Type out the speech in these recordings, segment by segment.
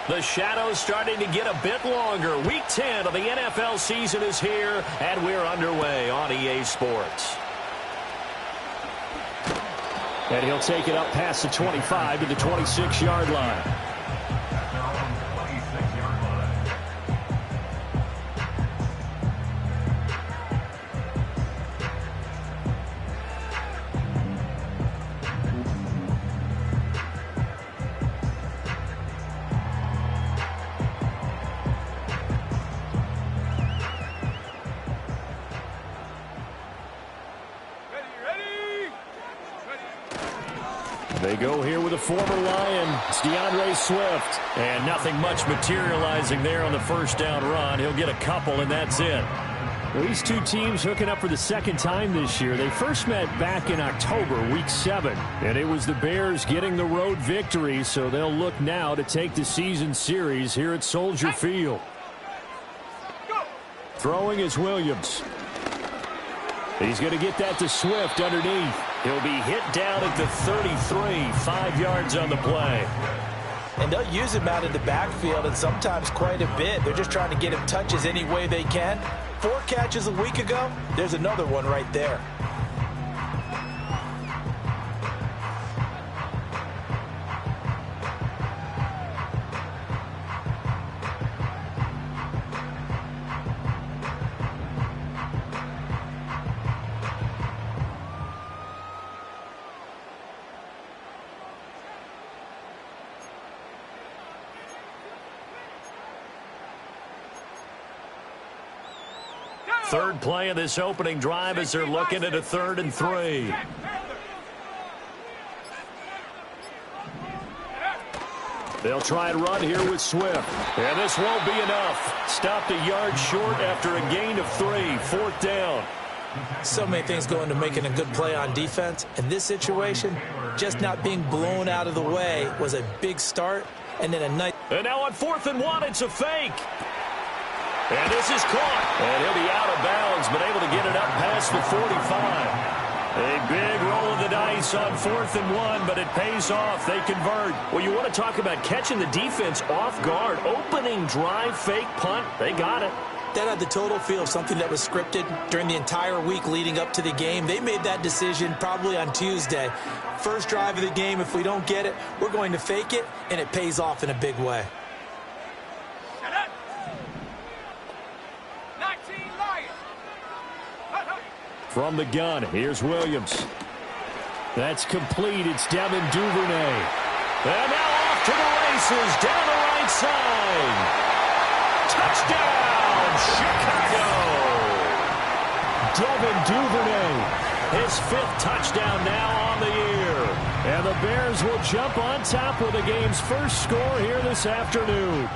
The shadow's starting to get a bit longer. Week 10 of the NFL season is here, and we're underway on EA Sports. And he'll take it up past the 25 to the 26-yard line. They go here with a former Lion. It's DeAndre Swift. And nothing much materializing there on the first down run. He'll get a couple, and that's it. Well, these two teams hooking up for the second time this year. They first met back in October, Week 7. And it was the Bears getting the road victory, so they'll look now to take the season series here at Soldier Field. Throwing is Williams. He's going to get that to Swift underneath. He'll be hit down at the 33, 5 yards on the play. And they'll use him out in the backfield, and sometimes quite a bit. They're just trying to get him touches any way they can. 4 catches a week ago, there's another one right there. Third play of this opening drive as they're looking at a 3rd and 3. They'll try and run here with Swift. And this won't be enough. Stopped a yard short after a gain of 3. 4th down. So many things go into making a good play on defense. In this situation, just not being blown out of the way was a big start. And then a nice... And now on 4th and 1, it's a fake. And this is caught. And he'll be out of bounds, but able to get it up past the 45. A big roll of the dice on 4th and 1, but it pays off. They convert. Well, you want to talk about catching the defense off guard. Opening drive, fake punt. They got it. That had the total feel of something that was scripted during the entire week leading up to the game. They made that decision probably on Tuesday. First drive of the game, if we don't get it, we're going to fake it, and it pays off in a big way. From the gun, here's Williams. That's complete. It's Devin Duvernay. And now off to the races, down the right side. Touchdown, Chicago! Devin Duvernay. His 5th touchdown now on the year. And the Bears will jump on top with the game's first score here this afternoon.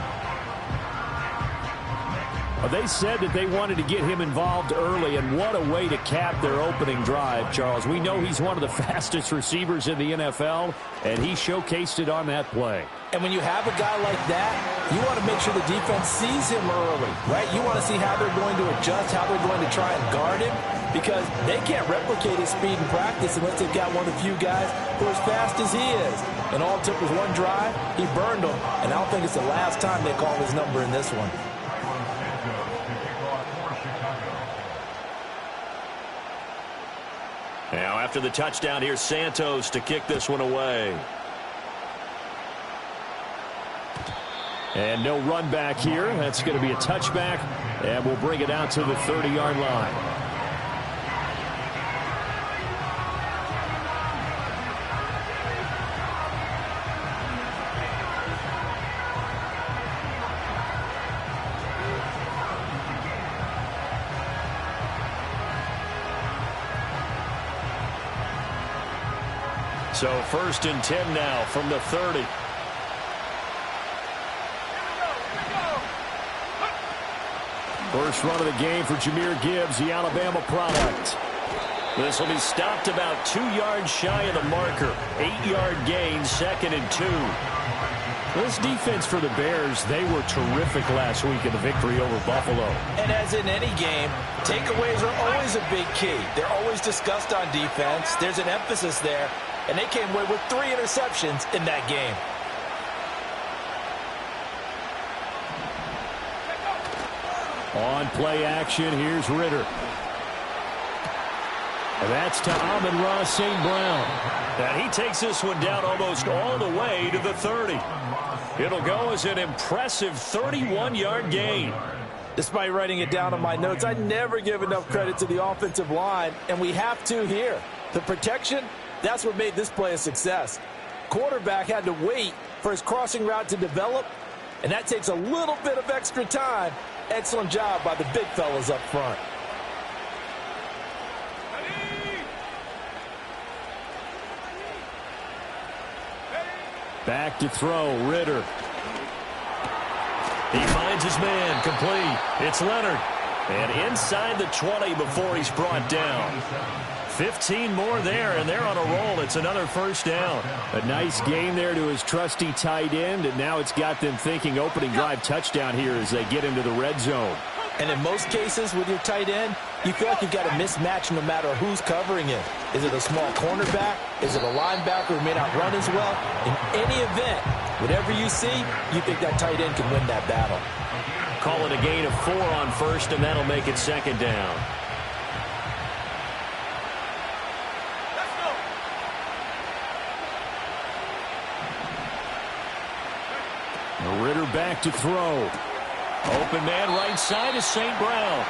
They said that they wanted to get him involved early, and what a way to cap their opening drive, Charles. We know he's one of the fastest receivers in the NFL, and he showcased it on that play. And when you have a guy like that, you want to make sure the defense sees him early, right? You want to see how they're going to adjust, how they're going to try and guard him, because they can't replicate his speed in practice unless they've got one of the few guys who are as fast as he is. And all it took was one drive, he burned them, and I don't think it's the last time they call his number in this one. Now after the touchdown, here's Santos to kick this one away. And no run back here. That's going to be a touchback, and we'll bring it out to the 30-yard line. So 1st and 10 now from the 30. First run of the game for Jahmyr Gibbs, the Alabama product. This will be stopped about 2 yards shy of the marker. 8-yard gain, 2nd and 2. This defense for the Bears, they were terrific last week in the victory over Buffalo. And as in any game, takeaways are always a big key. They're always discussed on defense. There's an emphasis there, and they came away with 3 interceptions in that game. On play action, here's Ritter. And that's to Amon-Ra St. Brown. And he takes this one down almost all the way to the 30. It'll go as an impressive 31-yard gain. Despite writing it down on my notes, I never give enough credit to the offensive line, and we have to here. The protection, that's what made this play a success. Quarterback had to wait for his crossing route to develop, and that takes a little bit of extra time. Excellent job by the big fellas up front. Back to throw, Ritter. He finds his man, complete. It's Leonard. And inside the 20 before he's brought down. 15 more there, and they're on a roll. It's another first down. A nice gain there to his trusty tight end, and now it's got them thinking opening drive touchdown here as they get into the red zone. And in most cases with your tight end, you feel like you've got a mismatch no matter who's covering it. Is it a small cornerback? Is it a linebacker who may not run as well? In any event, whatever you see, you think that tight end can win that battle. Call it a gain of 4 on first, and that'll make it second down. Ritter back to throw. Open man right side is St. Brown.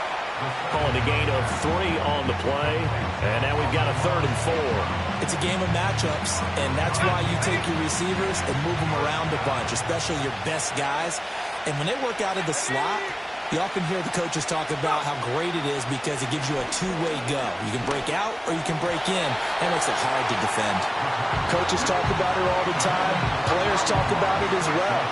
Calling a gain of 3 on the play. And now we've got a 3rd and 4. It's a game of matchups, and that's why you take your receivers and move them around a bunch, especially your best guys. And when they work out of the slot, you often hear the coaches talk about how great it is because it gives you a two-way go. You can break out or you can break in. That makes it hard to defend. Coaches talk about it all the time. Players talk about it as well.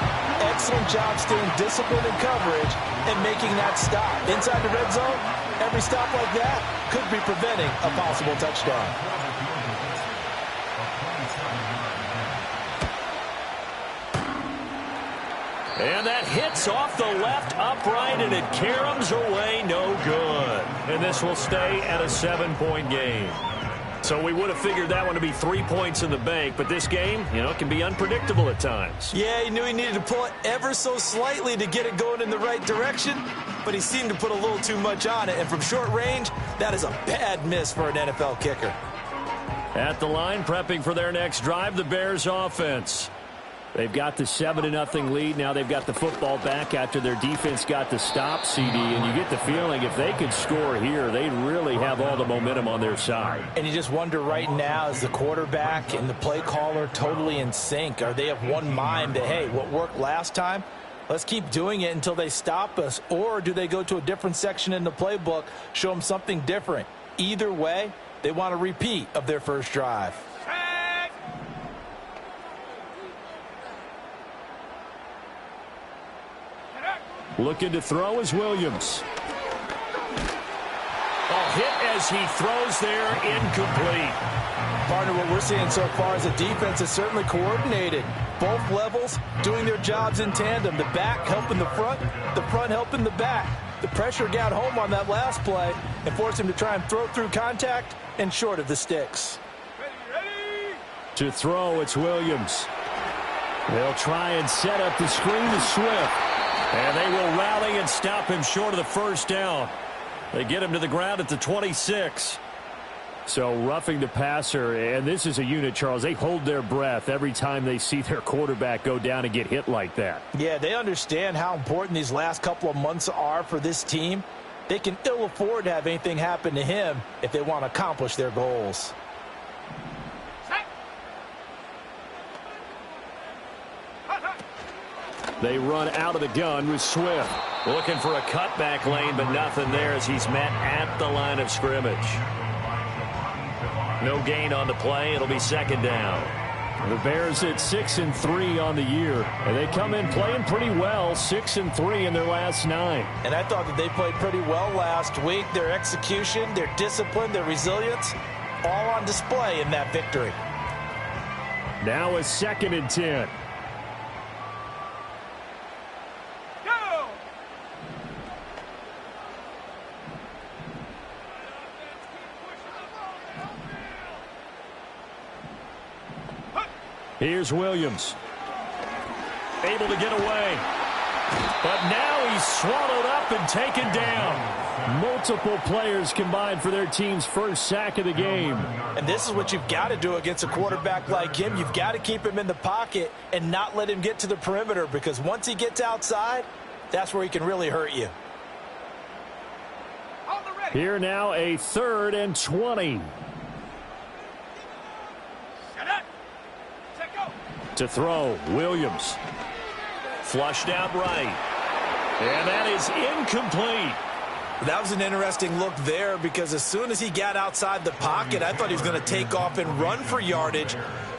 Excellent job staying disciplined in coverage and making that stop. Inside the red zone, every stop like that could be preventing a possible touchdown. And that hits off the left upright, and it caroms away, no good. And this will stay at a 7-point game. So we would have figured that one to be 3 points in the bank, but this game, can be unpredictable at times. Yeah, he knew he needed to pull it ever so slightly to get it going in the right direction, but he seemed to put a little too much on it, and from short range, that is a bad miss for an NFL kicker. At the line, prepping for their next drive, the Bears offense. They've got the 7-0 lead. Now they've got the football back after their defense got the stop, CD. And you get the feeling if they could score here, they'd really have all the momentum on their side. And you just wonder right now, is the quarterback and the play caller totally in sync? Are they of one mind that, hey, what worked last time, let's keep doing it until they stop us? Or do they go to a different section in the playbook, show them something different? Either way, they want a repeat of their first drive. Looking to throw is Williams. A hit as he throws there, incomplete. Partner, what we're seeing so far is the defense is certainly coordinated. Both levels doing their jobs in tandem. The back helping the front helping the back. The pressure got home on that last play and forced him to try and throw through contact and short of the sticks. Ready. To throw, it's Williams. They'll try and set up the screen to Swift. And they will rally and stop him short of the first down. They get him to the ground at the 26. So roughing the passer, and this is a unit, Charles. They hold their breath every time they see their quarterback go down and get hit like that. Yeah, they understand how important these last couple of months are for this team. They can ill afford to have anything happen to him if they want to accomplish their goals. They run out of the gun with Swift. Looking for a cutback lane, but nothing there as he's met at the line of scrimmage. No gain on the play. It'll be second down. The Bears at 6-3 on the year, and they come in playing pretty well, 6-3 in their last 9. And I thought that they played pretty well last week. Their execution, their discipline, their resilience, all on display in that victory. Now a 2nd and 10. Here's Williams. Able to get away. But now he's swallowed up and taken down. Multiple players combined for their team's first sack of the game. And this is what you've got to do against a quarterback like him. You've got to keep him in the pocket and not let him get to the perimeter, because once he gets outside, that's where he can really hurt you. Here now, a 3rd and 20. To throw, Williams. Flushed out right. And that is incomplete. That was an interesting look there, because as soon as he got outside the pocket, I thought he was going to take off and run for yardage.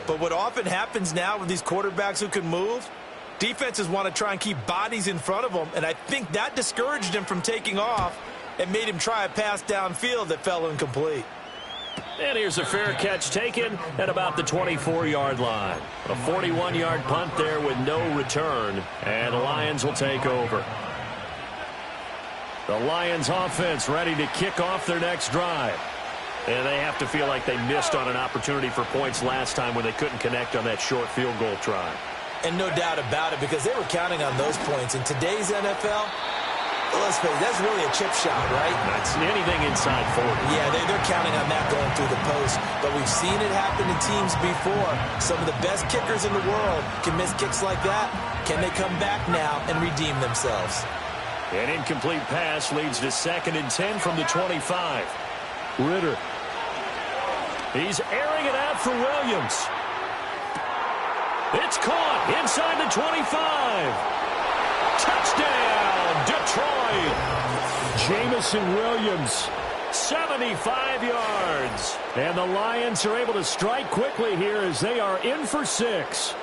But what often happens now with these quarterbacks who can move, defenses want to try and keep bodies in front of them, and I think that discouraged him from taking off and made him try a pass downfield that fell incomplete. And here's a fair catch taken at about the 24-yard line. A 41-yard punt there with no return, and the Lions will take over. The Lions offense ready to kick off their next drive. And they have to feel like they missed on an opportunity for points last time when they couldn't connect on that short field goal try. And no doubt about it, because they were counting on those points. In today's NFL, let's face it, that's really a chip shot, right? That's anything inside 40. Yeah, they're counting on that going through the post. But we've seen it happen to teams before. Some of the best kickers in the world can miss kicks like that. Can they come back now and redeem themselves? An incomplete pass leads to 2nd and 10 from the 25. Ritter. He's airing it out for Williams. It's caught inside the 25. Touchdown, Detroit. Jamison Williams, 75 yards. And the Lions are able to strike quickly here as they are in for 6.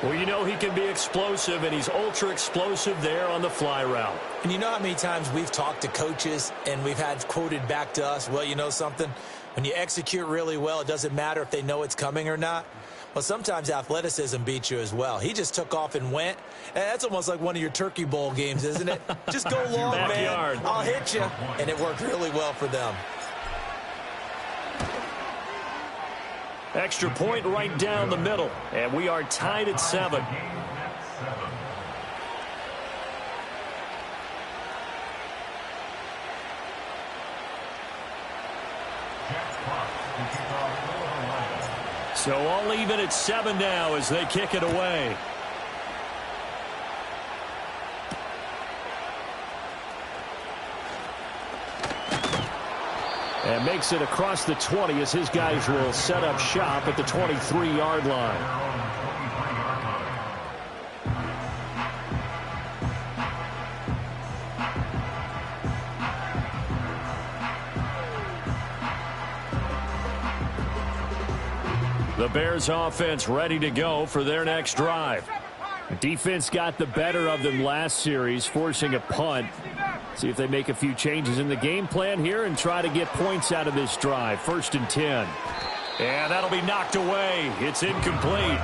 Well, you know he can be explosive, and he's ultra-explosive there on the fly route. And you know how many times we've talked to coaches and we've had quoted back to us, well, you know something? When you execute really well, it doesn't matter if they know it's coming or not. Well, sometimes athleticism beats you as well. He just took off and went. And that's almost like one of your Turkey Bowl games, isn't it? Just go long, man. I'll hit you. And it worked really well for them. Extra point right down the middle, and we are tied at 7. So all even at 7 now as they kick it away. And makes it across the 20 as his guys will set up shop at the 23-yard line. The Bears offense ready to go for their next drive. The defense got the better of them last series, forcing a punt. See if they make a few changes in the game plan here and try to get points out of this drive. 1st and 10. And that'll be knocked away. It's incomplete.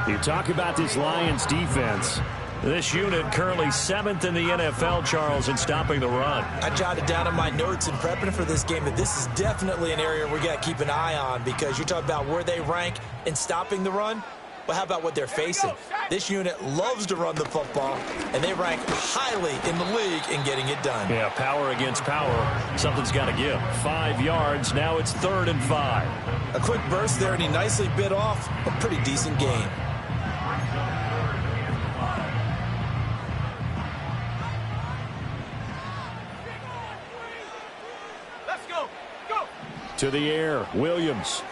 You talk about this Lions defense. This unit currently 7th in the NFL, Charles, in stopping the run. I jotted down in my notes in prepping for this game that this is definitely an area we got to keep an eye on, because you're talking about where they rank in stopping the run. Well, how about what they're facing? This unit loves to run the football, and they rank highly in the league in getting it done. Yeah, power against power. Something's got to give. 5 yards. Now it's 3rd and 5. A quick burst there, and he nicely bit off a pretty decent gain. Let's go. Go. To the air, Williams.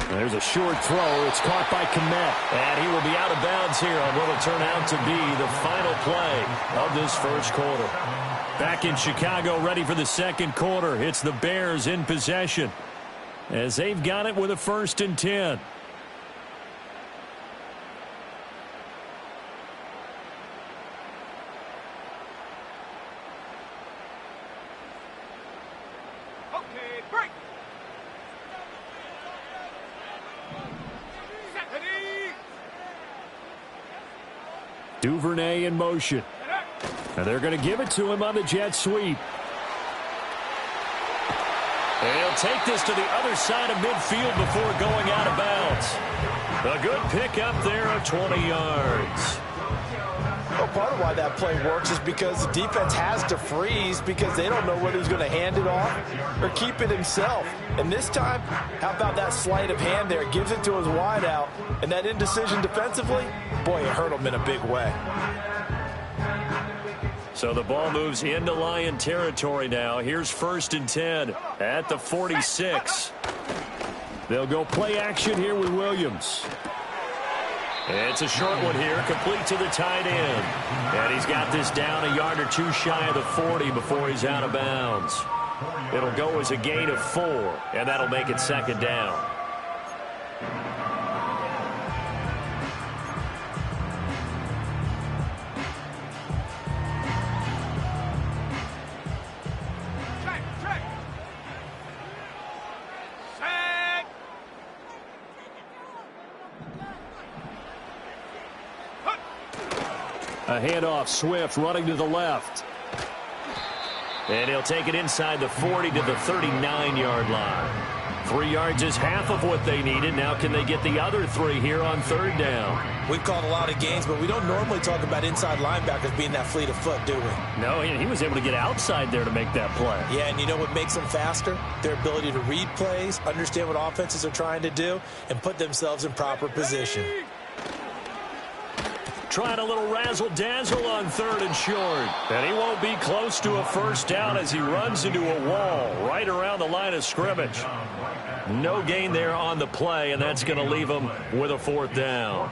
There's a short throw. It's caught by Kmet. And he will be out of bounds here on what will turn out to be the final play of this first quarter. Back in Chicago, ready for the second quarter. It's the Bears in possession as they've got it with a 1st and 10. Okay, break. Duvernay in motion. And they're going to give it to him on the jet sweep. And he'll take this to the other side of midfield before going out of bounds. A good pickup there of 20 yards. Well, part of why that play works is because the defense has to freeze because they don't know whether he's going to hand it off or keep it himself. And this time, how about that sleight of hand there? Gives it to his wideout. And that indecision defensively, boy, it hurt him in a big way. So the ball moves into Lion territory now. Here's 1st and 10 at the 46. They'll go play action here with Williams. It's a short one here, complete to the tight end. And he's got this down a yard or two shy of the 40 before he's out of bounds. It'll go as a gain of 4, and that'll make it 2nd down. A handoff, Swift running to the left. And he'll take it inside the 40 to the 39-yard line. 3 yards is half of what they needed. Now can they get the other 3 here on 3rd down? We've called a lot of games, but we don't normally talk about inside linebackers being that fleet of foot, do we? No, he was able to get outside there to make that play. Yeah, and you know what makes them faster? Their ability to read plays, understand what offenses are trying to do, and put themselves in proper position. Trying a little razzle-dazzle on 3rd and short. And he won't be close to a 1st down as he runs into a wall right around the line of scrimmage. No gain there on the play, and that's going to leave him with a 4th down.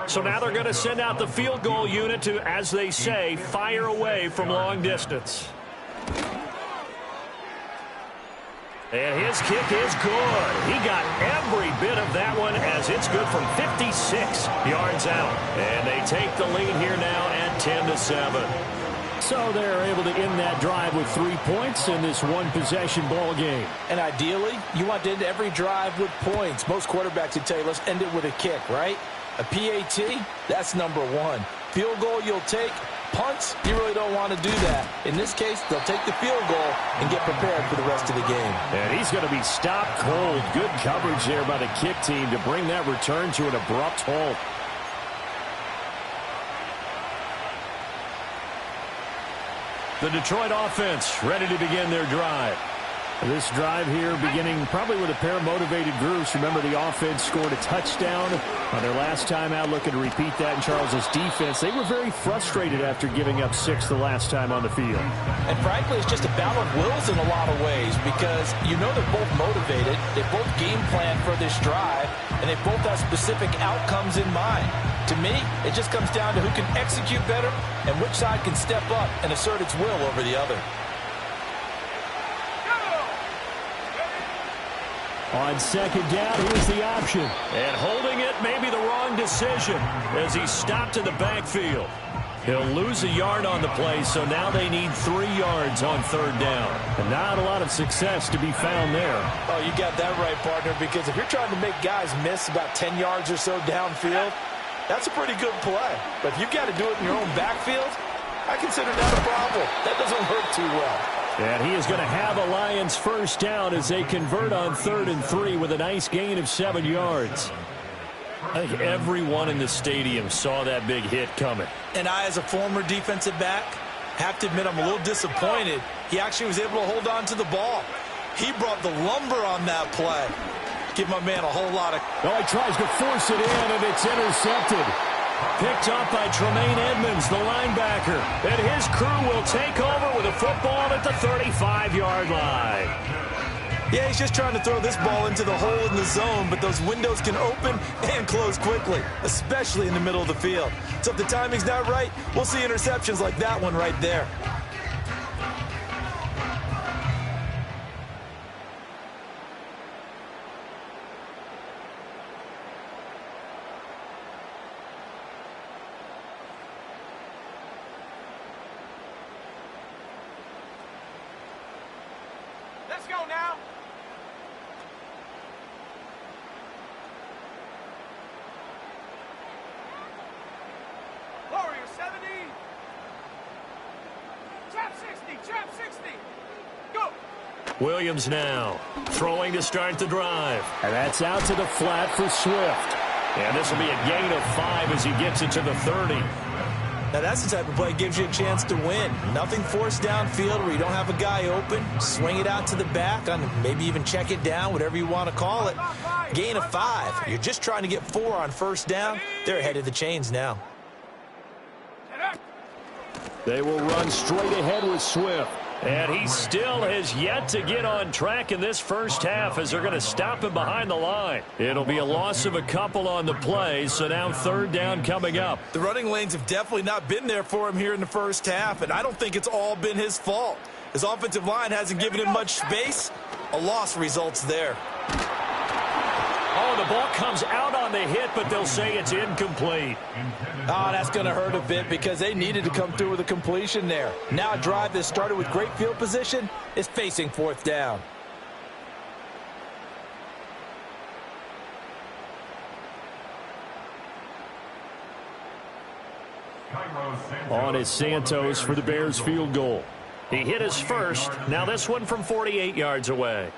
So now they're going to send out the field goal unit to, as they say, fire away from long distance. And his kick is good. He got every bit of that one as it's good from 56 yards out. And they take the lead here now at 10-7. So they're able to end that drive with 3 points in this one-possession ball game. And ideally, you want to end every drive with points. Most quarterbacks would tell you, let's end it with a kick, right? A PAT, that's number 1. Field goal you'll take. Punts, you really don't want to do that. In this case, they'll take the field goal and get prepared for the rest of the game. And he's going to be stopped cold. Good coverage there by the kick team to bring that return to an abrupt halt. The Detroit offense ready to begin their drive. This drive here beginning probably with a pair of motivated groups. Remember, the offense scored a touchdown on their last time out. Looking to repeat that in Charles's defense. They were very frustrated after giving up 6 the last time on the field. And frankly, it's just a battle of wills in a lot of ways because you know they're both motivated. They both game plan for this drive, and they both have specific outcomes in mind. To me, it just comes down to who can execute better and which side can step up and assert its will over the other. On 2nd down, here's the option. And holding it may be the wrong decision as he's stopped in the backfield. He'll lose a yard on the play, so now they need 3 yards on 3rd down. And not a lot of success to be found there. Oh, you got that right, partner, because if you're trying to make guys miss about 10 yards or so downfield, that's a pretty good play. But if you've got to do it in your own backfield, I consider that a problem. That doesn't work too well. And he is going to have a Lions 1st down as they convert on 3rd and 3 with a nice gain of 7 yards. I think everyone in the stadium saw that big hit coming. And I, as a former defensive back, have to admit I'm a little disappointed. He actually was able to hold on to the ball. He brought the lumber on that play. Give my man a whole lot of... Well, he tries to force it in, and it's intercepted. Picked up by Tremaine Edmonds, the linebacker. And his crew will take over with a football at the 35-yard line. Yeah, he's just trying to throw this ball into the hole in the zone, but those windows can open and close quickly, especially in the middle of the field. So if the timing's not right, we'll see interceptions like that one right there. Let's go now. 70. Trap 60. Trap 60. Go. Williams now throwing to start the drive. And that's out to the flat for Swift. And this will be a gain of 5 as he gets it to the 30. Now, that's the type of play that gives you a chance to win. Nothing forced downfield where you don't have a guy open. Swing it out to the back, on maybe even check it down, whatever you want to call it. Gain of 5. You're just trying to get 4 on first down. They're ahead of the chains now. They will run straight ahead with Swift. And he still has yet to get on track in this first half as they're going to stop him behind the line. It'll be a loss of a couple on the play, so now third down coming up. The running lanes have definitely not been there for him here in the first half, and I don't think it's all been his fault. His offensive line hasn't given him much space. A loss results there. Oh, the ball comes out on the hit, but they'll say it's incomplete. Oh, that's going to hurt a bit because they needed to come through with a completion there. Now a drive that started with great field position is facing fourth down. On is Santos for the Bears field goal. He hit his first. Now this one from 48 yards away.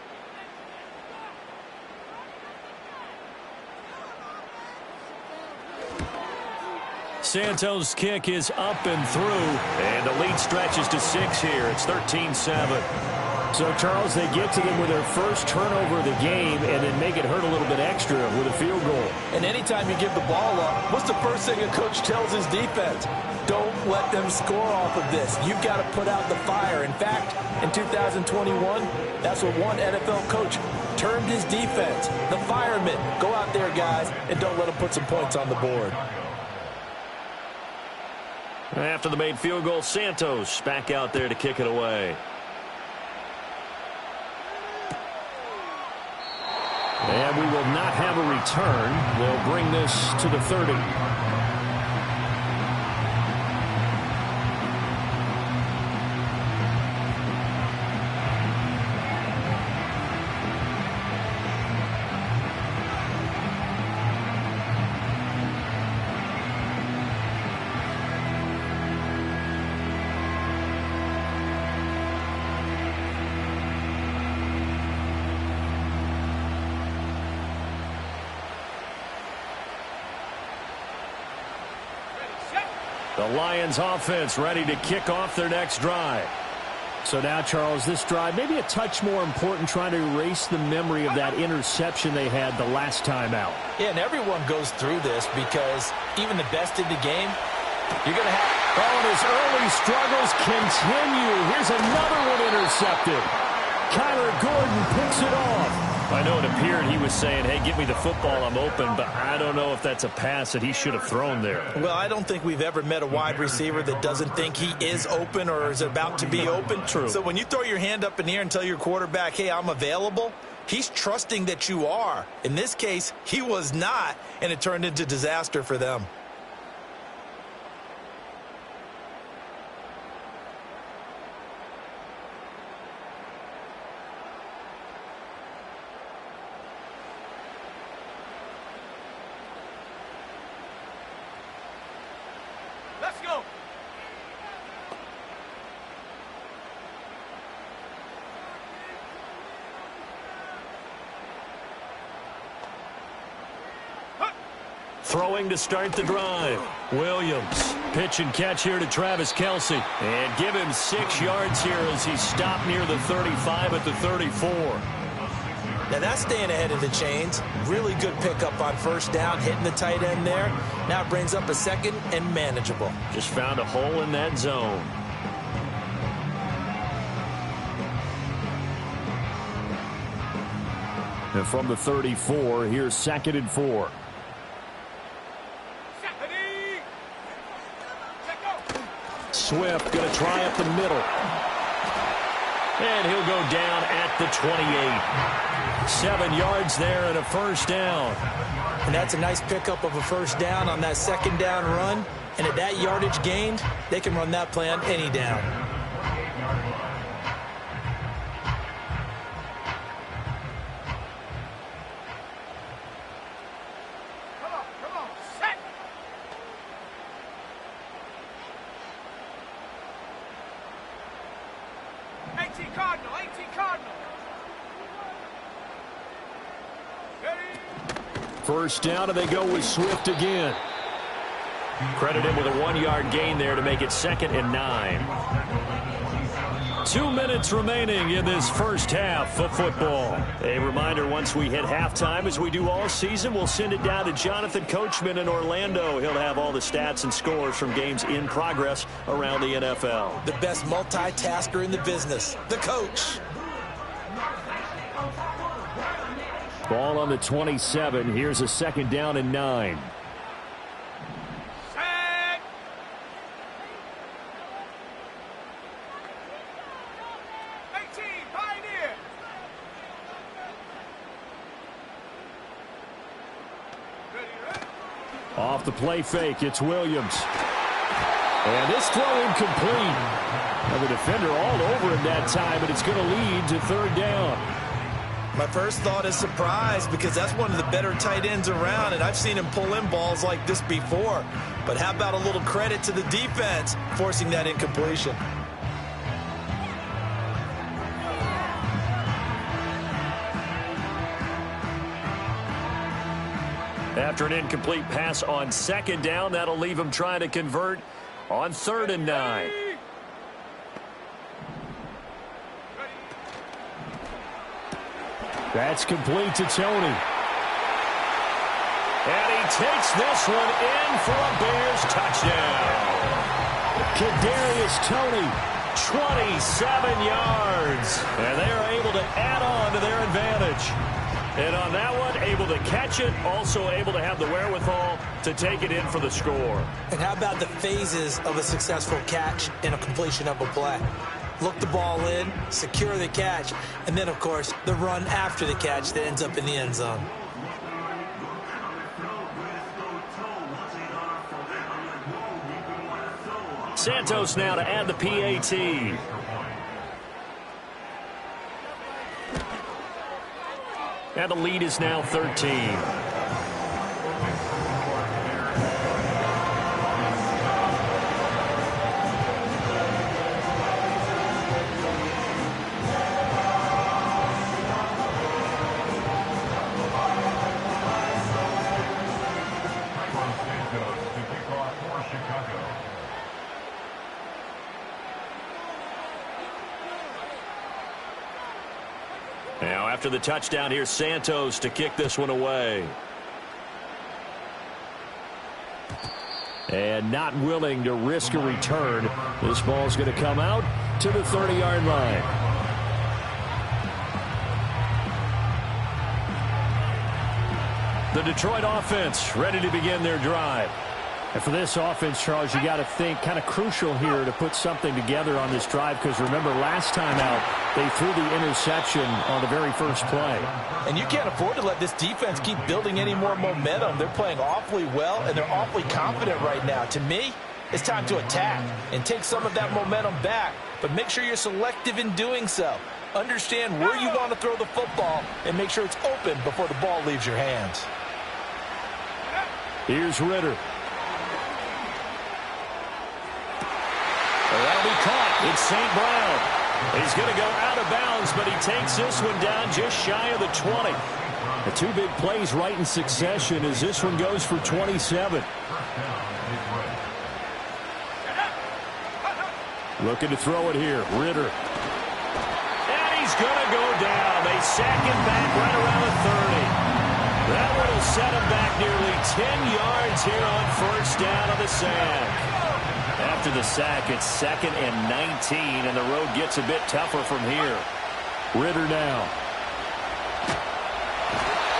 Santos' kick is up and through, and the lead stretches to 6 here. It's 13-7. So, Charles, they get to them with their first turnover of the game and then make it hurt a little bit extra with a field goal. And anytime you give the ball up, what's the first thing a coach tells his defense? Don't let them score off of this. You've got to put out the fire. In fact, in 2021, that's what one NFL coach termed his defense. The firemen. Go out there, guys, and don't let them put some points on the board. After the made field goal, Santos back out there to kick it away. And we will not have a return. They'll bring this to the 30. The Lions offense ready to kick off their next drive. So now, Charles, this drive maybe a touch more important, trying to erase the memory of that interception they had the last time out. Yeah, and everyone goes through this because even the best in the game, you're going to have... Oh, and his early struggles continue. Here's another one intercepted. Kyler Gordon picks it off. I know it appeared he was saying, hey, give me the football, I'm open, but I don't know if that's a pass that he should have thrown there. Well, I don't think we've ever met a wide receiver that doesn't think he is open or is about to be open. True. So when you throw your hand up in the air and tell your quarterback, hey, I'm available, he's trusting that you are. In this case, he was not, and it turned into disaster for them. Let's go. Throwing to start the drive. Williams. Pitch and catch here to Travis Kelce. And give him 6 yards here as he stopped near the 35 at the 34. Now that's staying ahead of the chains. Really good pickup on first down, hitting the tight end there. Now it brings up a second and manageable. Just found a hole in that zone. And from the 34, here's 2nd and 4. Swift going to try up the middle. And he'll go down at the 28. 7 yards there and a first down. And that's a nice pickup of a first down on that second down run. And at that yardage gained, they can run that play on any down. Come on, set. Cardinal, 18 Cardinal. First down, and they go with Swift again. Credit him with a 1-yard gain there to make it 2nd and 9. 2 minutes remaining in this first half of football. A reminder, once we hit halftime, as we do all season, we'll send it down to Jonathan Coachman in Orlando. He'll have all the stats and scores from games in progress around the NFL. The best multitasker in the business, the coach. Ball on the 27. Here's a 2nd down and 9. Set. 18, Pioneer. Ready. Off the play fake, it's Williams. And this throw incomplete. And the defender all over him that time, and it's going to lead to 3rd down. My first thought is surprise, because that's one of the better tight ends around, and I've seen him pull in balls like this before. But how about a little credit to the defense forcing that incompletion? After an incomplete pass on 2nd down, that'll leave him trying to convert on 3rd and 9. That's complete to Tony. And he takes this one in for a Bears touchdown. Kadarius Toney, 27 yards. And they are able to add on to their advantage. And on that one, able to catch it, also able to have the wherewithal to take it in for the score. And how about the phases of a successful catch and a completion of a play? Look the ball in, secure the catch, and then, of course, the run after the catch that ends up in the end zone. Santos now to add the PAT. And the lead is now 13. Now, after the touchdown, here's Santos to kick this one away. and not willing to risk a return. This ball's going to come out to the 30-yard line. The Detroit offense ready to begin their drive. And for this offense, Charles, you got to think kind of crucial here to put something together on this drive, because remember last time out they threw the interception on the very first play. And you can't afford to let this defense keep building any more momentum. They're playing awfully well, and they're awfully confident right now. To me, it's time to attack and take some of that momentum back, but make sure you're selective in doing so. Understand where you want to throw the football and make sure it's open before the ball leaves your hands. Here's Ritter. That'll be caught. It's St. Brown. He's going to go out of bounds, but he takes this one down just shy of the 20. The two big plays right in succession as this one goes for 27. Looking to throw it here. Ritter. And he's going to go down. They sack him back right around the 30. That one will set him back nearly 10 yards here on first down on the sack. After the sack, it's 2nd and 19, and the road gets a bit tougher from here. Ritter now.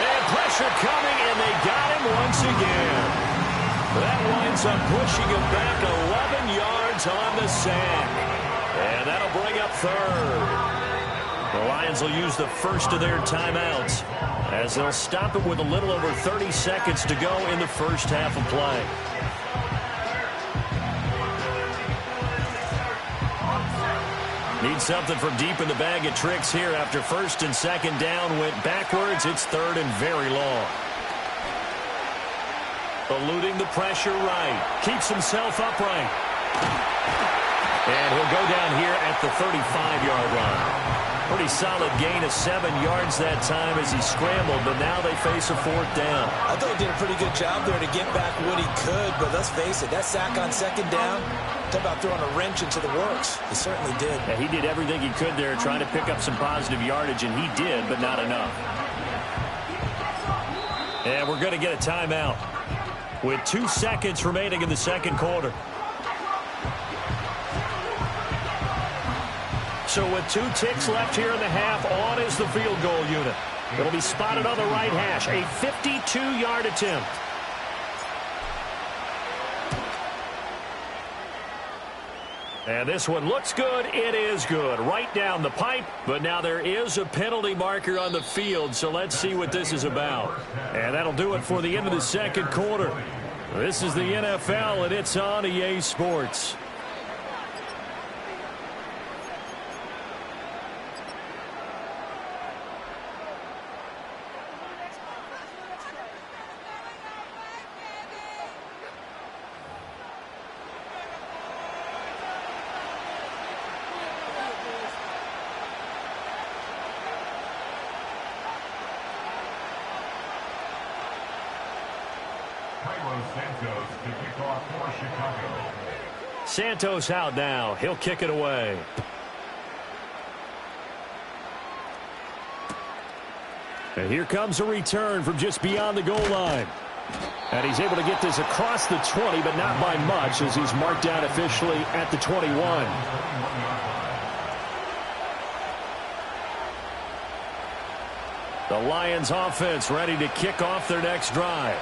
And pressure coming, and they got him once again. That winds up pushing him back 11 yards on the sack. And that'll bring up third. The Lions will use the first of their timeouts as they'll stop it with a little over 30 seconds to go in the first half of play. Need something from deep in the bag of tricks here after first and second down went backwards. It's third and very long. Eluding the pressure right. Keeps himself upright. And he'll go down here at the 35-yard line. pretty solid gain of 7 yards that time as he scrambled, but now they face a 4th down. I thought he did a pretty good job there to get back what he could, but let's face it, that sack on 2nd down, talk about throwing a wrench into the works. He certainly did. Yeah, he did everything he could there trying to pick up some positive yardage, and he did, but not enough. And we're going to get a timeout with 2 seconds remaining in the 2nd quarter. So with 2 ticks left here in the half, on is the field goal unit. It'll be spotted on the right hash, a 52-yard attempt. And this one looks good. It is good. Right down the pipe, but now there is a penalty marker on the field, so let's see what this is about. And that'll do it for the end of the 2nd quarter. This is the NFL, and it's on EA Sports. Santos out now. He'll kick it away. And here comes a return from just beyond the goal line. And he's able to get this across the 20, but not by much as he's marked down officially at the 21. The Lions offense ready to kick off their next drive.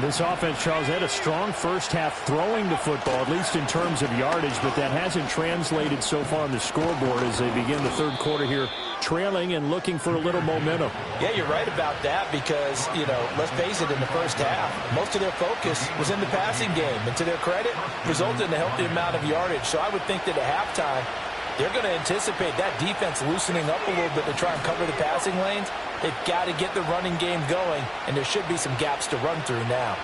This offense, Charles, had a strong first half throwing the football, at least in terms of yardage, but that hasn't translated so far on the scoreboard as they begin the 3rd quarter here, trailing and looking for a little momentum. Yeah, you're right about that because, let's face it, in the first half, most of their focus was in the passing game, and to their credit, resulted in a healthy amount of yardage. So I would think that at halftime, they're going to anticipate that defense loosening up a little bit to try and cover the passing lanes. They've got to get the running game going, and there should be some gaps to run through now.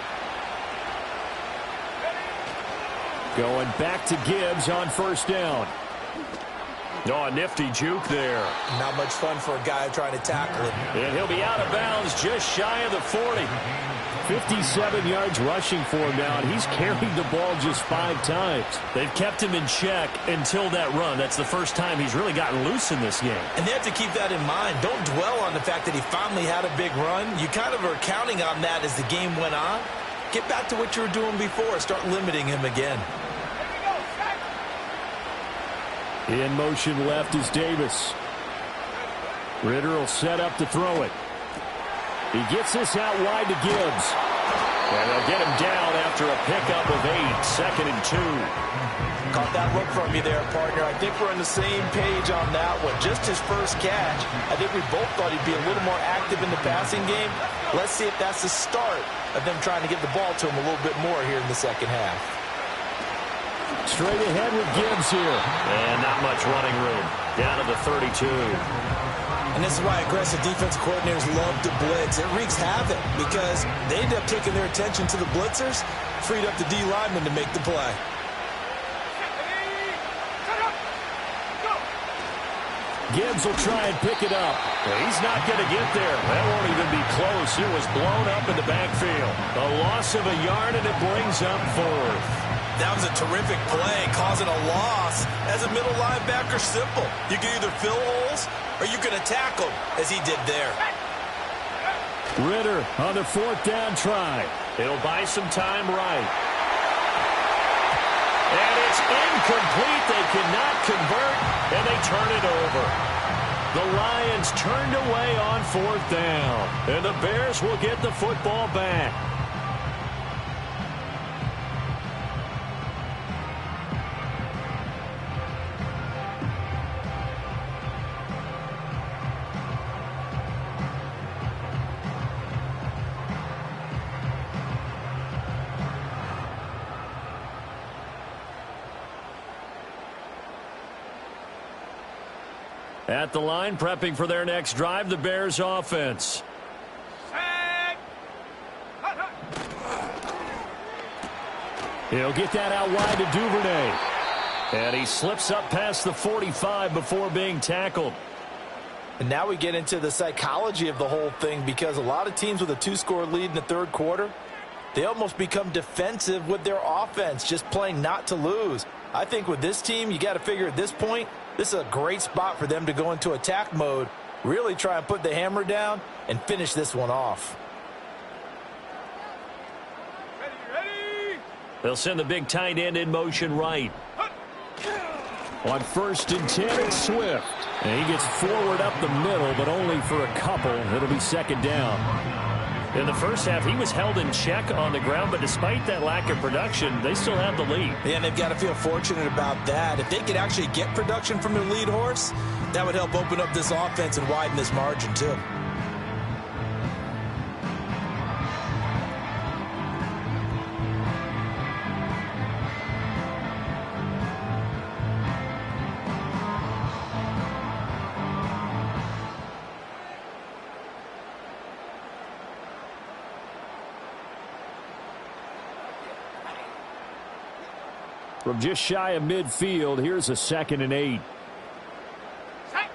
Going back to Gibbs on 1st down. Oh, a nifty juke there. Not much fun for a guy trying to tackle him. And he'll be out of bounds just shy of the 40. 57 yards rushing for him now, and he's carried the ball just 5 times. They've kept him in check until that run. That's the first time he's really gotten loose in this game. And they have to keep that in mind. Don't dwell on the fact that he finally had a big run. You kind of are counting on that as the game went on. Get back to what you were doing before. Start limiting him again. In motion left is Davis. Ritter will set up to throw it. He gets this out wide to Gibbs. And they'll get him down after a pickup of 8, 2nd and 2. Caught that look from you there, partner. I think we're on the same page on that one. Just his first catch. I think we both thought he'd be a little more active in the passing game. Let's see if that's the start of them trying to get the ball to him a little bit more here in the 2nd half. Straight ahead with Gibbs here. And not much running room. Down to the 32. And this is why aggressive defensive coordinators love to blitz. It wreaks havoc because they end up taking their attention to the blitzers, freed up the D lineman to make the play. Gibbs will try and pick it up. He's not going to get there. That won't even be close. It was blown up in the backfield. A loss of a yard, and it brings up 4th. That was a terrific play, causing a loss. As a middle linebacker, simple. You can either fill holes or you can attack them, as he did there. Ritter on the 4th down try. It'll buy some time right. And it's incomplete. They cannot convert, and they turn it over. The Lions turned away on 4th down, and the Bears will get the football back. At the line, prepping for their next drive, the Bears offense. He'll get that out wide to Duvernay. And he slips up past the 45 before being tackled. And now we get into the psychology of the whole thing, because a lot of teams with a 2-score lead in the third quarter, they almost become defensive with their offense, just playing not to lose. I think with this team, you got to figure at this point, this is a great spot for them to go into attack mode, really try and put the hammer down and finish this one off. Ready. They'll send the big tight end in motion right. On 1st and 10, it's Swift. And he gets forward up the middle, but only for a couple. It'll be 2nd down. In the first half, he was held in check on the ground, but despite that lack of production, they still have the lead. Yeah, and they've got to feel fortunate about that. If they could actually get production from their lead horse, that would help open up this offense and widen this margin too. From just shy of midfield, here's a 2nd and 8. Set.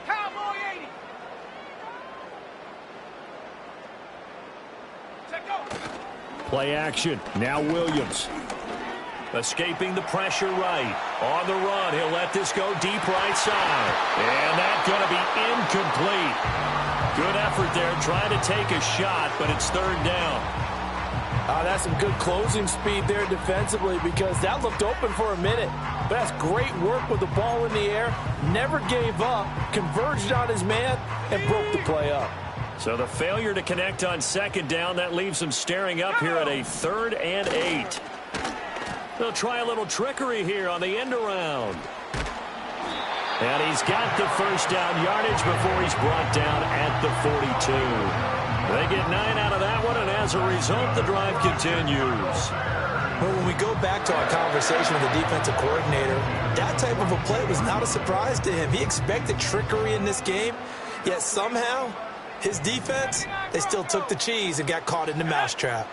Cowboy 80. Set, go. Play action. Now Williams. Escaping the pressure right. On the run, he'll let this go deep right side. And that's going to be incomplete. Good effort there, trying to take a shot, but it's 3rd down. That's some good closing speed there defensively, because that looked open for a minute. But that's great work with the ball in the air. Never gave up, converged on his man, and broke the play up. So the failure to connect on 2nd down, that leaves him staring up here at a 3rd and 8. They'll try a little trickery here on the end around. And he's got the 1st down yardage before he's brought down at the 42. They get 9 out of that one, and as a result, the drive continues. Well, when we go back to our conversation with the defensive coordinator, that type of a play was not a surprise to him. He expected trickery in this game, yet somehow his defense, they still took the cheese and got caught in the mousetrap.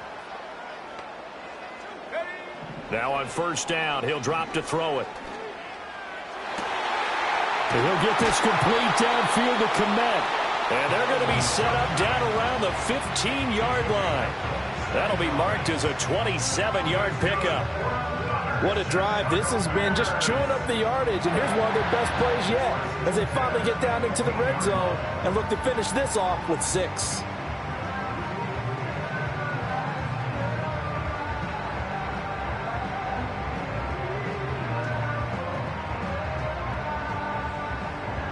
Now on 1st down, he'll drop to throw it. And he'll get this complete downfield to Kmet. And they're going to be set up down around the 15-yard line. That'll be marked as a 27-yard pickup. What a drive. This has been just chewing up the yardage, and here's one of their best plays yet as they finally get down into the red zone and look to finish this off with 6.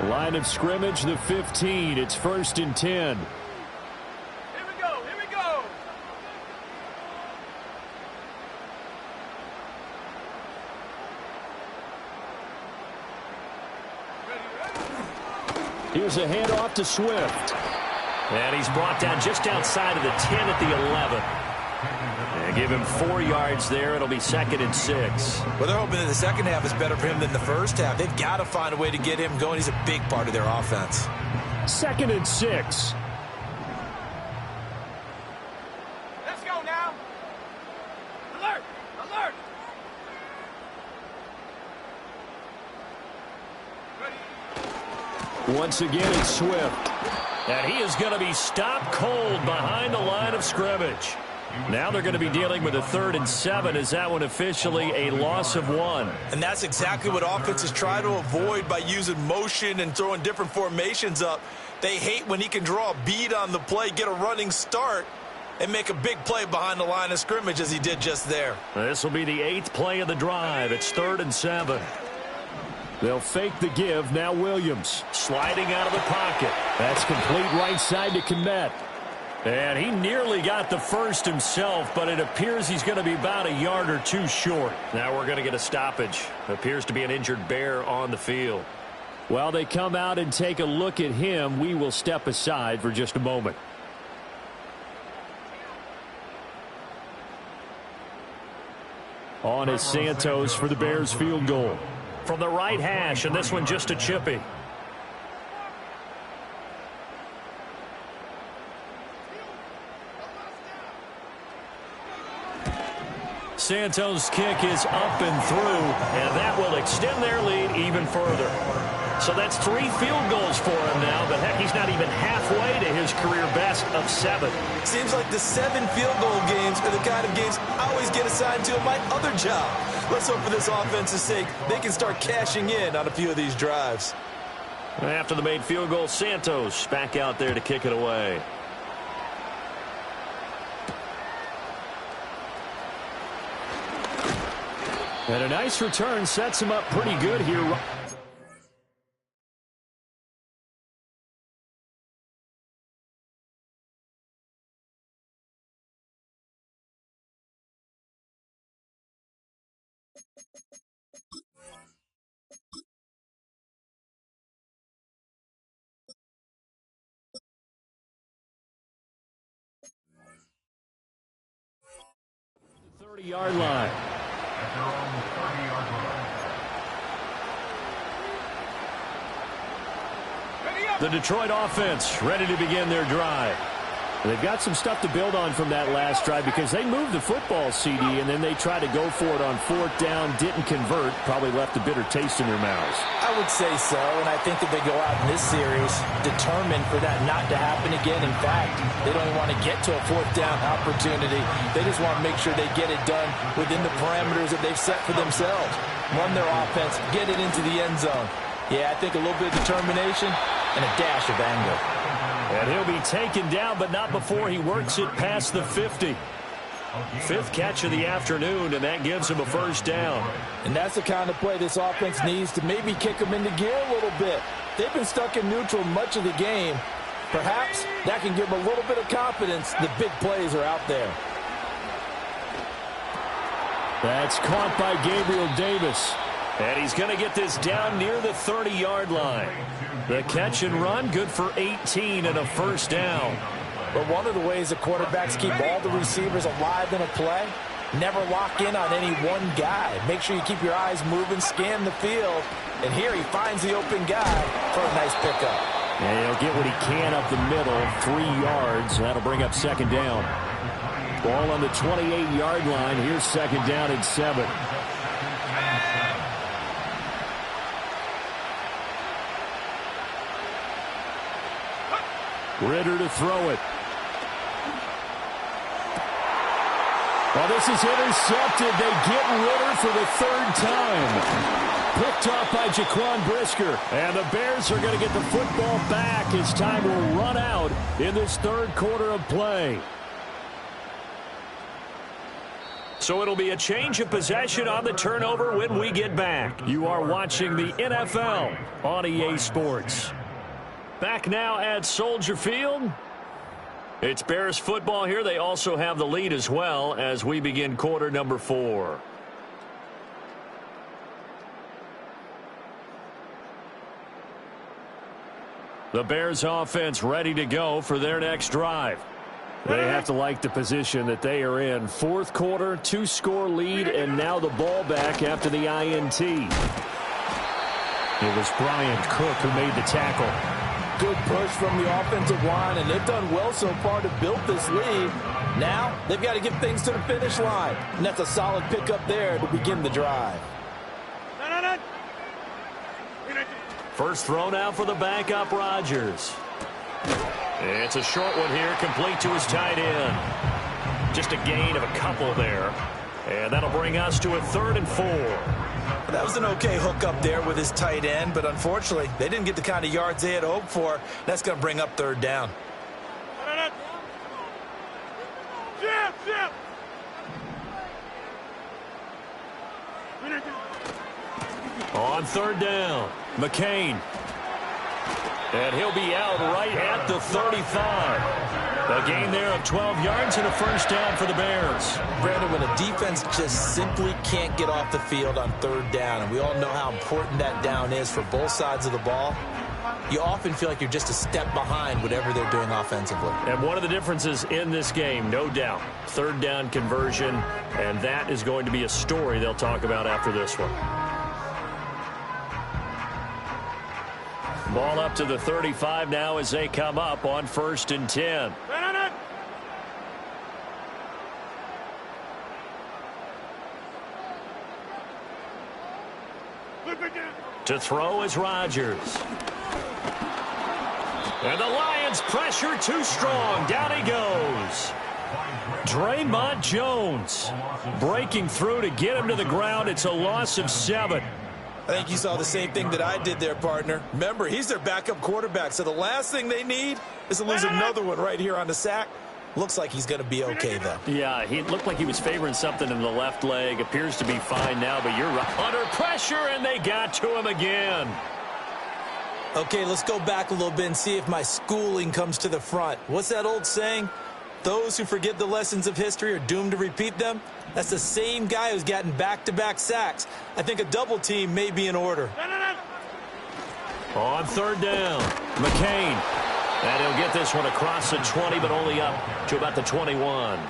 Line of scrimmage, the 15. It's 1st and 10. Here we go. Ready. Here's a handoff to Swift. And he's brought down just outside of the 10 at the 11. And give him 4 yards there. It'll be 2nd and 6. Well, they're hoping that the second half is better for him than the first half. They've got to find a way to get him going. He's a big part of their offense. 2nd and 6. Let's go now. Alert. Ready. Once again, it's Swift. And he is going to be stopped cold behind the line of scrimmage. Now they're going to be dealing with a 3rd and 7. Is that one officially a loss of 1? And that's exactly what offenses try to avoid by using motion and throwing different formations up. They hate when he can draw a bead on the play, get a running start, and make a big play behind the line of scrimmage as he did just there. This will be the 8th play of the drive. It's 3rd and 7. They'll fake the give. Now Williams sliding out of the pocket. That's complete right side to Kmet. And he nearly got the first himself, but it appears he's going to be about a yard or 2 short. Now we're going to get a stoppage. Appears to be an injured Bear on the field. While they come out and take a look at him, we will step aside for just a moment. On is Santos for the Bears field goal. From the right hash, and this one just a chippy. Santos' kick is up and through, and that will extend their lead even further. So that's 3 field goals for him now, but heck, he's not even halfway to his career best of 7. Seems like the 7 field goal games are the kind of games I always get assigned to in my other job. Let's hope for this offense's sake they can start cashing in on a few of these drives. After the made field goal, Santos back out there to kick it away. And a nice return sets him up pretty good here. The 30-yard line. The Detroit offense ready to begin their drive. They've got some stuff to build on from that last drive because they moved the football, CD, and then they tried to go for it on 4th down, didn't convert, probably left a bitter taste in their mouths. I would say so, and I think that they go out in this series determined for that not to happen again. In fact, they don't even want to get to a 4th down opportunity. They just want to make sure they get it done within the parameters that they've set for themselves. Run their offense, get it into the end zone. Yeah, I think a little bit of determination and a dash of anger. And he'll be taken down, but not before he works it past the 50. 5th catch of the afternoon, and that gives him a 1st down. And that's the kind of play this offense needs to maybe kick them into gear a little bit. They've been stuck in neutral much of the game. Perhaps that can give them a little bit of confidence. The big plays are out there. That's caught by Gabriel Davis. And he's going to get this down near the 30-yard line. The catch and run, good for 18 and a 1st down. But one of the ways the quarterbacks keep all the receivers alive in a play, never lock in on any one guy. Make sure you keep your eyes moving, scan the field. And here he finds the open guy for a nice pickup. And he'll get what he can up the middle, 3 yards. That'll bring up 2nd down. Ball on the 28-yard line. Here's 2nd down and 7. Ritter to throw it. Well, this is intercepted. They get Ritter for the 3rd time. Picked off by Jaquan Brisker. And the Bears are going to get the football back as time will run out in this 3rd quarter of play. So it'll be a change of possession on the turnover when we get back. You are watching the NFL on EA Sports. Back now at Soldier Field. It's Bears football here. They also have the lead as well as we begin quarter number 4. The Bears offense ready to go for their next drive. They have to like the position that they are in. 4th quarter, 2-score lead, and now the ball back after the INT. It was Brian Cook who made the tackle. Good push from the offensive line, and they've done well so far to build this lead. Now they've got to get things to the finish line, and that's a solid pickup there to begin the drive. First thrown out for the backup, Rodgers. It's a short one here, complete to his tight end. Just a gain of a couple there. And that'll bring us to a 3rd and 4. That was an okay hook up there with his tight end, but unfortunately, they didn't get the kind of yards they had hoped for. That's going to bring up 3rd down. On 3rd down, McCain. And he'll be out right at the 35. A gain there of 12 yards and a 1st down for the Bears. Brandon, when a defense just simply can't get off the field on 3rd down, and we all know how important that down is for both sides of the ball, you often feel like you're just a step behind whatever they're doing offensively. And one of the differences in this game, no doubt, 3rd down conversion, and that is going to be a story they'll talk about after this one. Ball up to the 35 now as they come up on 1st and 10. To throw is Rodgers. And the Lions pressure too strong. Down he goes. Draymond Jones breaking through to get him to the ground. It's a loss of 7. I think you saw the same thing that I did there, partner. Remember, he's their backup quarterback, so the last thing they need is to lose another one right here on the sack. Looks like he's going to be okay, though. Yeah, he looked like he was favoring something in the left leg. Appears to be fine now, but you're right. Under pressure, and they got to him again. Okay, let's go back a little bit and see if my schooling comes to the front. What's that old saying? Those who forget the lessons of history are doomed to repeat them. That's the same guy who's gotten back-to-back sacks. I think a double team may be in order. On third down, McCain. And he'll get this one across the 20, but only up to about the 21.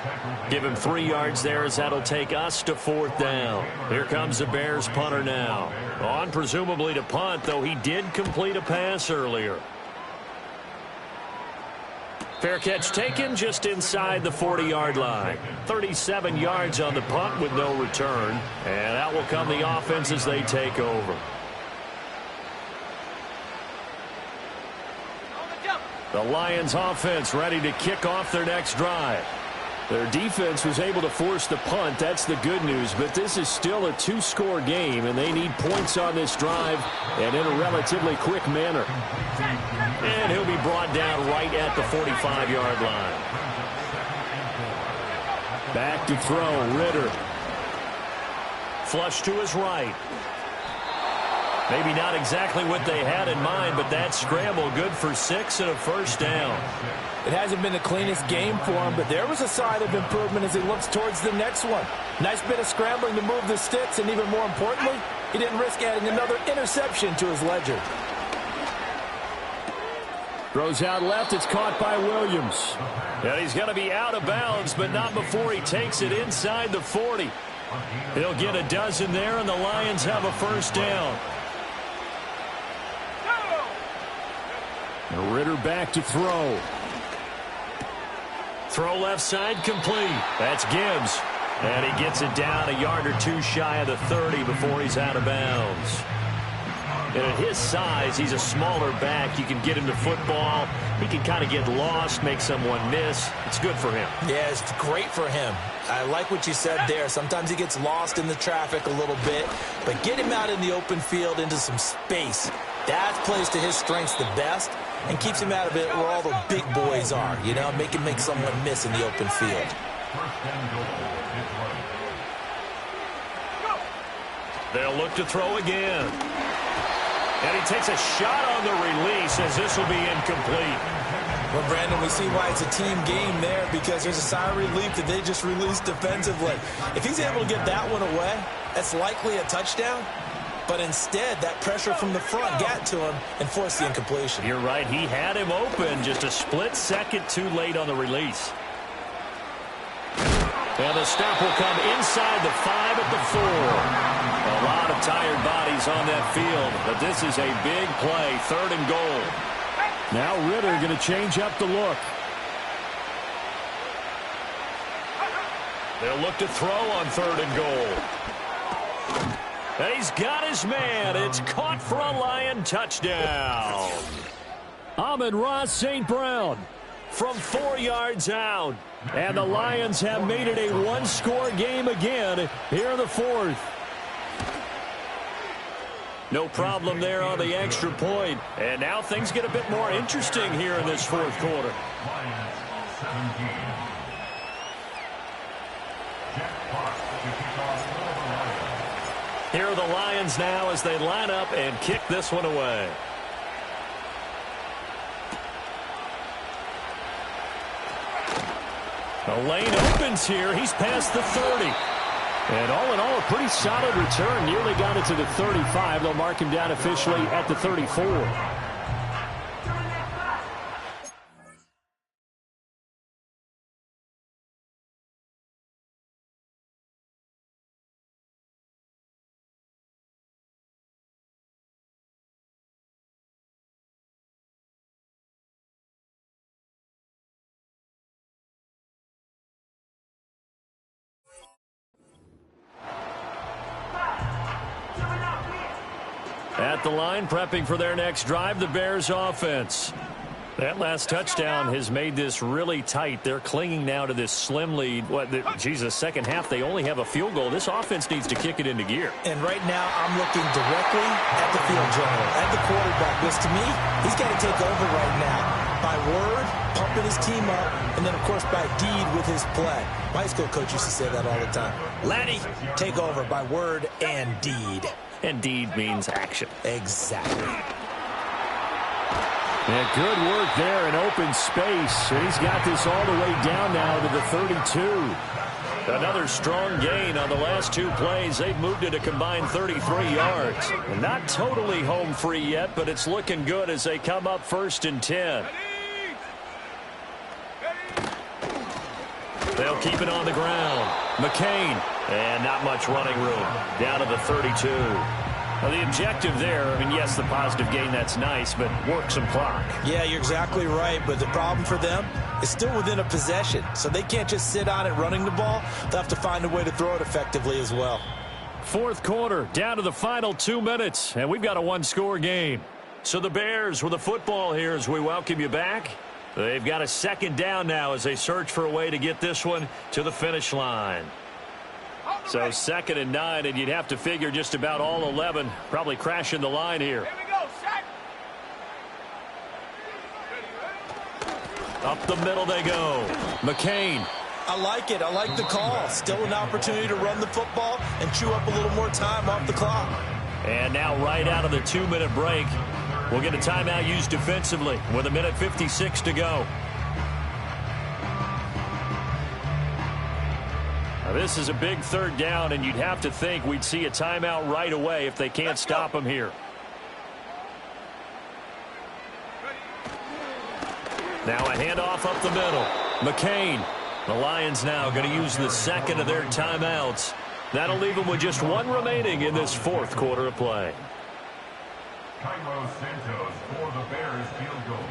Give him 3 yards there as that'll take us to fourth down. Here comes the Bears punter now. On presumably to punt, though he did complete a pass earlier. Fair catch taken just inside the 40-yard line. 37 yards on the punt with no return. And out will come the offense as they take over. The Lions offense ready to kick off their next drive. Their defense was able to force the punt. That's the good news. But this is still a 2-score game, and they need points on this drive and in a relatively quick manner. And he'll be brought down right at the 45-yard line. Back to throw, Ritter. Flush to his right. Maybe not exactly what they had in mind, but that scramble good for 6 and a first down. It hasn't been the cleanest game for him, but there was a sign of improvement as he looks towards the next one. Nice bit of scrambling to move the sticks, and even more importantly, he didn't risk adding another interception to his ledger. Throws out left. It's caught by Williams. And he's going to be out of bounds, but not before he takes it inside the 40. He'll get a dozen there, and the Lions have a first down. Ritter back to throw. Throw left side complete. That's Gibbs. And he gets it down a yard or 2 shy of the 30 before he's out of bounds. And at his size, he's a smaller back. You can get him to football. He can kind of get lost, make someone miss. It's good for him. Yeah, it's great for him. I like what you said there. Sometimes he gets lost in the traffic a little bit, but get him out in the open field into some space. That plays to his strengths the best and keeps him out of it where all the big boys are, you know, make someone miss in the open field. They'll look to throw again. And he takes a shot on the release as this will be incomplete. Well, Brandon, we see why it's a team game there because there's a sigh of relief that they just released defensively. If he's able to get that one away, that's likely a touchdown. But instead, that pressure from the front got to him and forced the incompletion. You're right. He had him open just a split second too late on the release. And the stop will come inside the 5 at the 4. A lot of tired bodies on that field, but this is a big play, 3rd and goal. Now Ritter going to change up the look. They'll look to throw on 3rd and goal. And he's got his man. It's caught for a Lion touchdown. Amon-Ra St. Brown from 4 yards out. And the Lions have made it a 1-score game again here in the 4th. No problem there on the extra point. And now things get a bit more interesting here in this 4th quarter. Here are the Lions now as they line up and kick this one away. The lane opens here. He's past the 30. And all in all, a pretty solid return. Nearly got it to the 35. They'll mark him down officially at the 34. At at the line, prepping for their next drive, the Bears offense. That last touchdown has made this really tight. They're clinging now to this slim lead. Second half, they only have a field goal. This offense needs to kick it into gear. And right now, I'm looking directly at the field general, at the quarterback, because to me, he's got to take over right now by word, pumping his team up, and then, of course, by deed with his play. My high school coach used to say that all the time. Laddie, take over by word and deed. And deed means action. Exactly. Yeah, good work there in open space. And he's got this all the way down now to the 32. Another strong gain on the last two plays. They've moved it a combined 33 yards. And not totally home free yet, but it's looking good as they come up 1st and 10. They'll keep it on the ground. McCain. And not much running room. Down to the 32. Well, the objective there, yes, the positive gain, that's nice, but work some clock. Yeah, you're exactly right, but the problem for them is still within a possession, so they can't just sit on it running the ball. They'll have to find a way to throw it effectively as well. Fourth quarter, down to the final 2 minutes, and we've got a one-score game. So the Bears with the football here as we welcome you back. They've got a second down now as they search for a way to get this one to the finish line. So 2nd and 9, and you'd have to figure just about all 11 probably crashing the line here. Here we go, sack. Up the middle they go. McCain. I like it. I like the call. Still an opportunity to run the football and chew up a little more time off the clock. And now right out of the 2-minute break, we'll get a timeout used defensively with 1:56 to go. Now, this is a big third down, and you'd have to think we'd see a timeout right away if they can't stop them here. Now a handoff up the middle. McCain. The Lions now going to use the second of their timeouts. That'll leave them with just one remaining in this fourth quarter of play. Santos for the Bears field goal.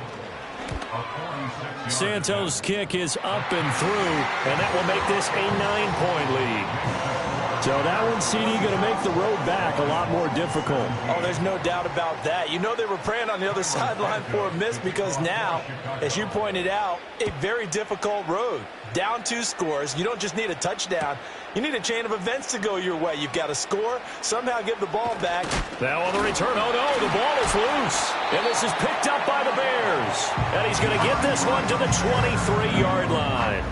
Santos' kick is up and through, and that will make this a 9-point lead. So that one, CD, going to make the road back a lot more difficult. Oh, there's no doubt about that. You know they were praying on the other sideline for a miss because now, as you pointed out, a very difficult road. Down 2 scores. You don't just need a touchdown. You need a chain of events to go your way. You've got to score, somehow give the ball back. Now on the return, oh no, the ball is loose. And this is picked up by the Bears. And he's going to get this one to the 23-yard line.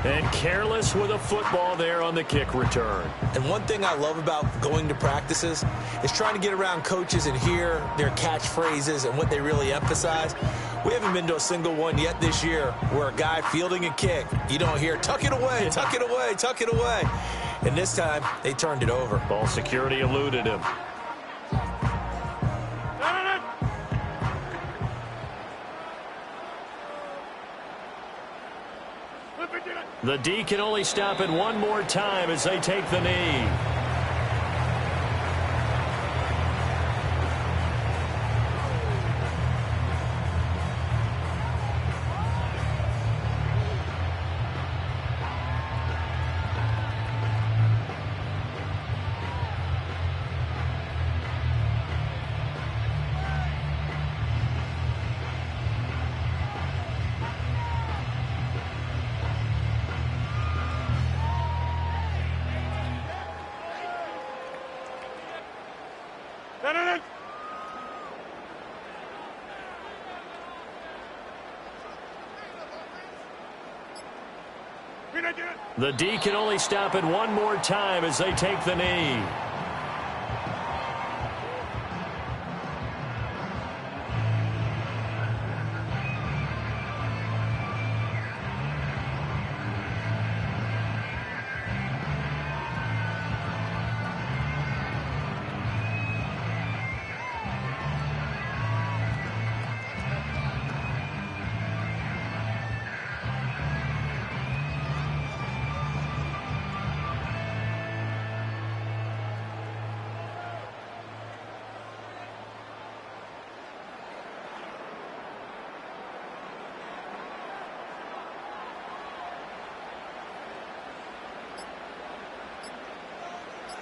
And careless with a football there on the kick return. And one thing I love about going to practices is trying to get around coaches and hear their catchphrases and what they really emphasize. We haven't been to a single one yet this year where a guy fielding a kick, you don't hear, tuck it away, tuck it away, tuck it away. And this time, they turned it over. Ball security eluded him. The D can only stop it one more time as they take the knee. The D can only stop it one more time as they take the knee.